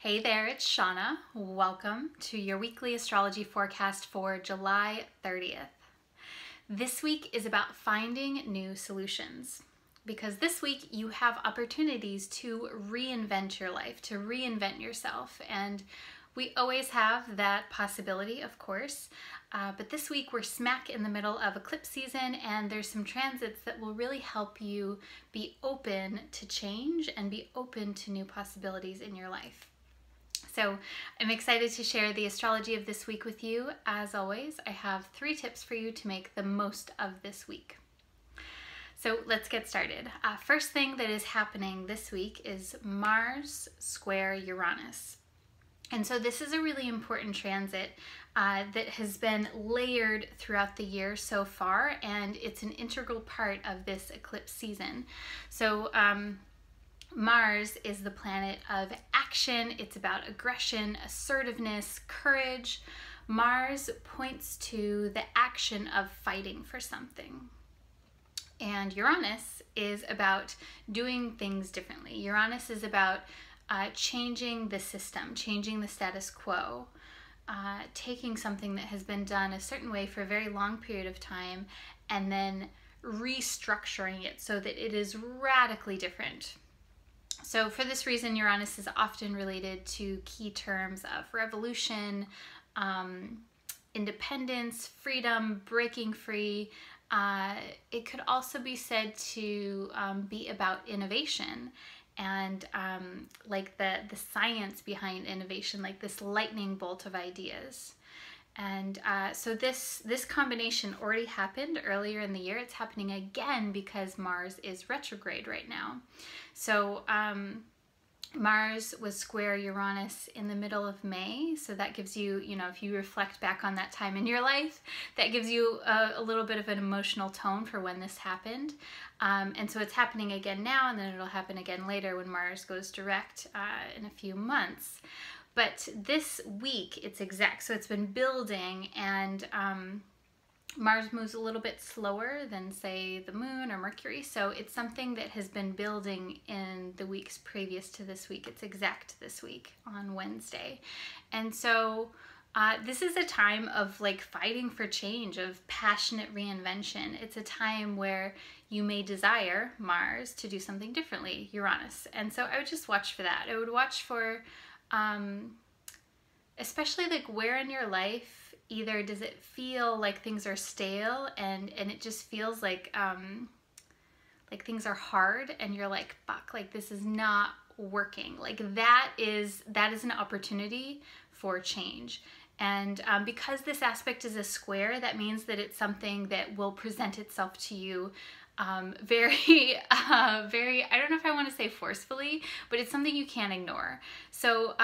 Hey there, it's Shauna. Welcome to your weekly astrology forecast for July 30th. This week is about finding new solutions because this week you have opportunities to reinvent your life, to reinvent yourself. And we always have that possibility, of course, but this week we're smack in the middle of eclipse season and there's some transits that will really help you be open to change and be open to new possibilities in your life. So I'm excited to share the astrology of this week with you. As always, I have 3 tips for you to make the most of this week. So let's get started. First thing that is happening this week is Mars square Uranus. And so this is a really important transit that has been layered throughout the year so far, and it's an integral part of this eclipse season. So Mars is the planet of action. It's about aggression, assertiveness, courage. Mars points to the action of fighting for something. And Uranus is about doing things differently. Uranus is about changing the system, changing the status quo, taking something that has been done a certain way for a very long period of time and then restructuring it so that it is radically different. So for this reason, Uranus is often related to key terms of revolution, independence, freedom, breaking free. It could also be said to be about innovation and like the science behind innovation, like this lightning bolt of ideas. And so this combination already happened earlier in the year. It's happening again because Mars is retrograde right now. So Mars was square Uranus in the middle of May. So that gives you, if you reflect back on that time in your life, that gives you a little bit of an emotional tone for when this happened. And so it's happening again now, and then it'll happen again later when Mars goes direct in a few months. But this week, it's exact. So it's been building, and Mars moves a little bit slower than, say, the Moon or Mercury. So it's something that has been building in the weeks previous to this week. It's exact this week on Wednesday. And so this is a time of like fighting for change, of passionate reinvention. It's a time where you may desire Mars to do something differently, Uranus. And so I would just watch for that. I would watch for especially like where in your life either does it feel like things are stale and it just feels like things are hard and you're like, fuck, like this is not working. Like that is an opportunity for change. And because this aspect is a square, that means that it's something that will present itself to you very, I don't know if I want to say forcefully, but it's something you can't ignore. So,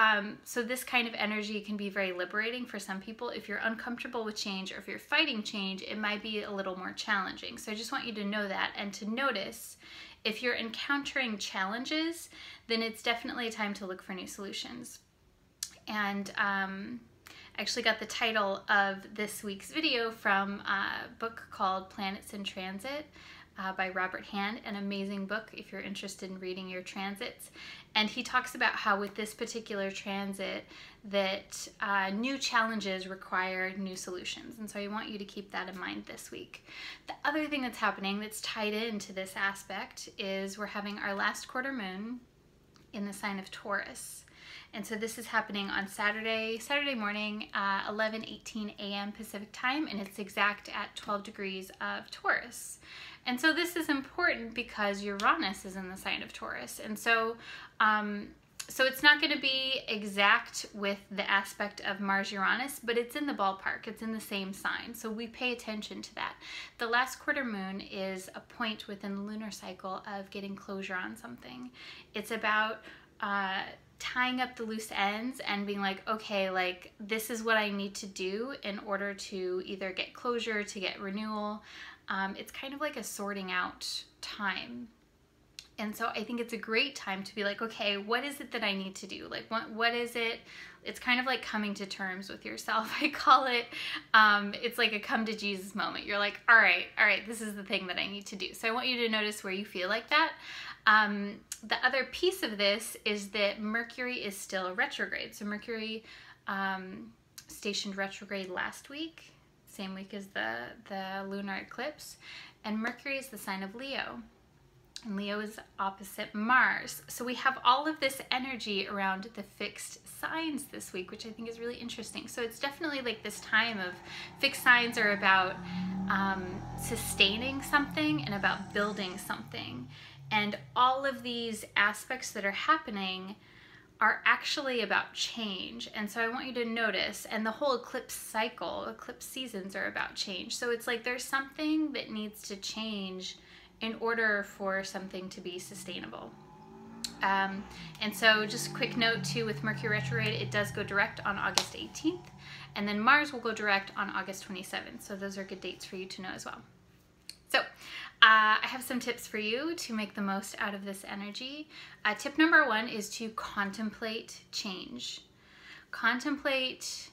so this kind of energy can be very liberating for some people. If you're uncomfortable with change or if you're fighting change, it might be a little more challenging. So I just want you to know that and to notice if you're encountering challenges, then it's definitely a time to look for new solutions. And, I actually got the title of this week's video from a book called Planets in Transit by Robert Hand, an amazing book if you're interested in reading your transits. And he talks about how with this particular transit that new challenges require new solutions. And so I want you to keep that in mind this week. The other thing that's happening that's tied into this aspect is we're having our last quarter moon in the sign of Taurus. And so this is happening on Saturday morning, 11:18 a.m. Pacific time, and it's exact at 12 degrees of Taurus. And so this is important because Uranus is in the sign of Taurus. And so, so it's not going to be exact with the aspect of Mars-Uranus, but it's in the ballpark. It's in the same sign. So we pay attention to that. The last quarter moon is a point within the lunar cycle of getting closure on something. It's about tying up the loose ends and being like, okay, like this is what I need to do in order to either get closure, to get renewal. It's kind of like a sorting out time. And so I think it's a great time to be like, okay, what is it that I need to do? Like, what is it? It's kind of like coming to terms with yourself. I call it, it's like a come to Jesus moment. You're like, all right, this is the thing that I need to do. So I want you to notice where you feel like that. The other piece of this is that Mercury is still retrograde. So Mercury stationed retrograde last week, same week as the lunar eclipse, and Mercury is the sign of Leo. And Leo is opposite Mars. So we have all of this energy around the fixed signs this week, which I think is really interesting. So it's definitely like this time of fixed signs are about sustaining something and about building something. And all of these aspects that are happening are actually about change. And so I want you to notice, and the whole eclipse cycle, eclipse seasons are about change. So it's like there's something that needs to change in order for something to be sustainable. And so just a quick note too, with Mercury retrograde, it does go direct on August 18th, and then Mars will go direct on August 27th. So those are good dates for you to know as well. So I have some tips for you to make the most out of this energy. Tip number one is to contemplate change. Contemplate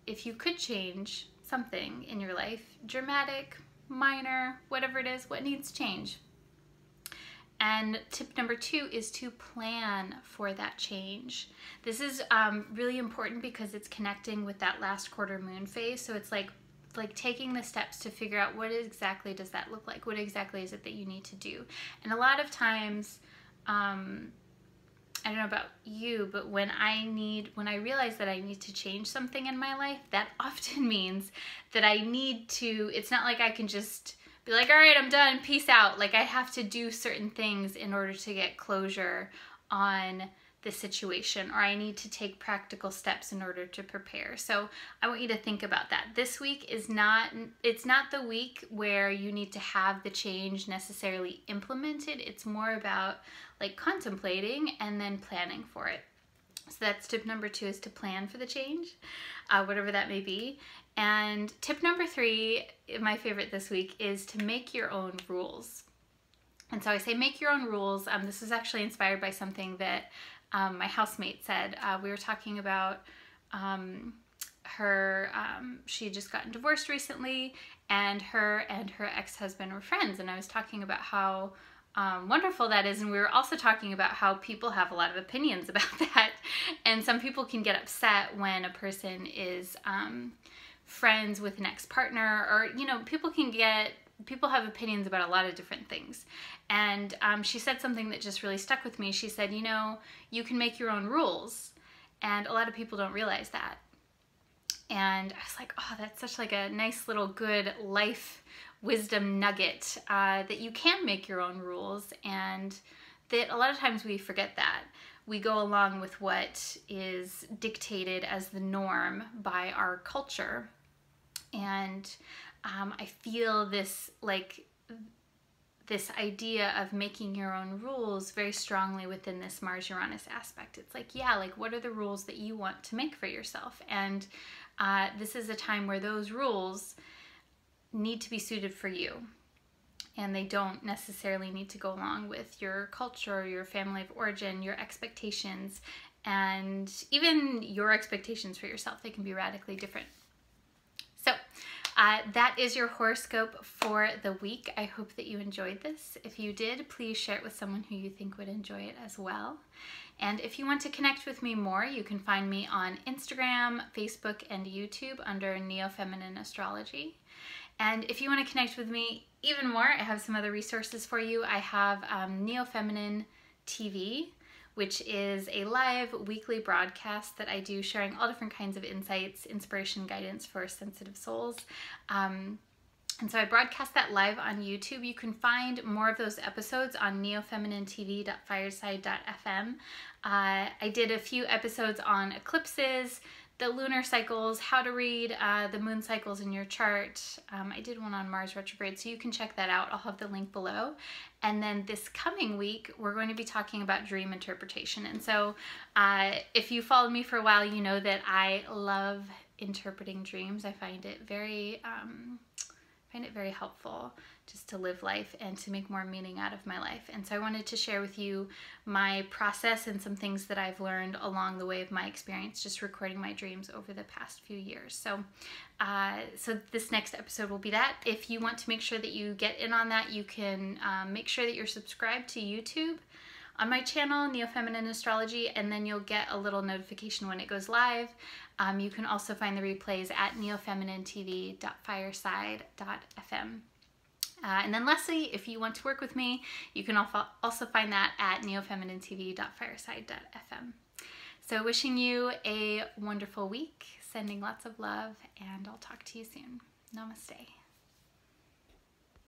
if you could change something in your life, dramatic, minor, whatever it is, what needs change. And tip number two is to plan for that change. This is really important because it's connecting with that last quarter moon phase. So it's like taking the steps to figure out what exactly does that look like? What exactly is it that you need to do? And a lot of times, I don't know about you, but when I realize that I need to change something in my life, that often means that I need to, it's not like I can just be like, all right, I'm done, peace out. Like I have to do certain things in order to get closure on the situation, or I need to take practical steps in order to prepare. So I want you to think about that. This week is it's not the week where you need to have the change necessarily implemented. It's more about like contemplating and then planning for it. So that's tip number two, is to plan for the change, whatever that may be. And tip number three, my favorite this week, is to make your own rules. And so I say make your own rules. This is actually inspired by something that my housemate said. We were talking about she had just gotten divorced recently, and her ex-husband were friends, and I was talking about how wonderful that is, and we were also talking about how people have a lot of opinions about that, and some people can get upset when a person is friends with an ex-partner, or people have opinions about a lot of different things. And she said something that just really stuck with me. She said, you can make your own rules, and a lot of people don't realize that. And I was like, oh, that's such like a nice little good life wisdom nugget, that you can make your own rules, and that a lot of times we forget that. We go along with what is dictated as the norm by our culture. And I feel this idea of making your own rules very strongly within this Mars-Uranus aspect. It's like, yeah, like what are the rules that you want to make for yourself? And this is a time where those rules need to be suited for you. And they don't necessarily need to go along with your culture, your family of origin, your expectations, and even your expectations for yourself. They can be radically different. So that is your horoscope for the week. I hope that you enjoyed this. If you did, please share it with someone who you think would enjoy it as well. And if you want to connect with me more, you can find me on Instagram, Facebook, and YouTube under Neo-Feminine Astrology. And if you want to connect with me even more, I have some other resources for you. I have Neo-Feminine TV, which is a live weekly broadcast that I do, sharing all different kinds of insights, inspiration, guidance for sensitive souls. And so I broadcast that live on YouTube. You can find more of those episodes on neofemininetv.fireside.fm. I did a few episodes on eclipses, the lunar cycles, how to read the moon cycles in your chart. I did one on Mars retrograde, so you can check that out. I'll have the link below. And then this coming week, we're going to be talking about dream interpretation. And so if you followed me for a while, you know that I love interpreting dreams. I find it very find it very helpful just to live life and to make more meaning out of my life. And so I wanted to share with you my process and some things that I've learned along the way of my experience just recording my dreams over the past few years. So so this next episode will be that. If you want to make sure that you get in on that, you can make sure that you're subscribed to YouTube on my channel, Neo-Feminine Astrology, and then you'll get a little notification when it goes live. You can also find the replays at neofemininetv.fireside.fm. And then lastly, if you want to work with me, you can also find that at neofemininetv.fireside.fm. So wishing you a wonderful week, sending lots of love, and I'll talk to you soon. Namaste.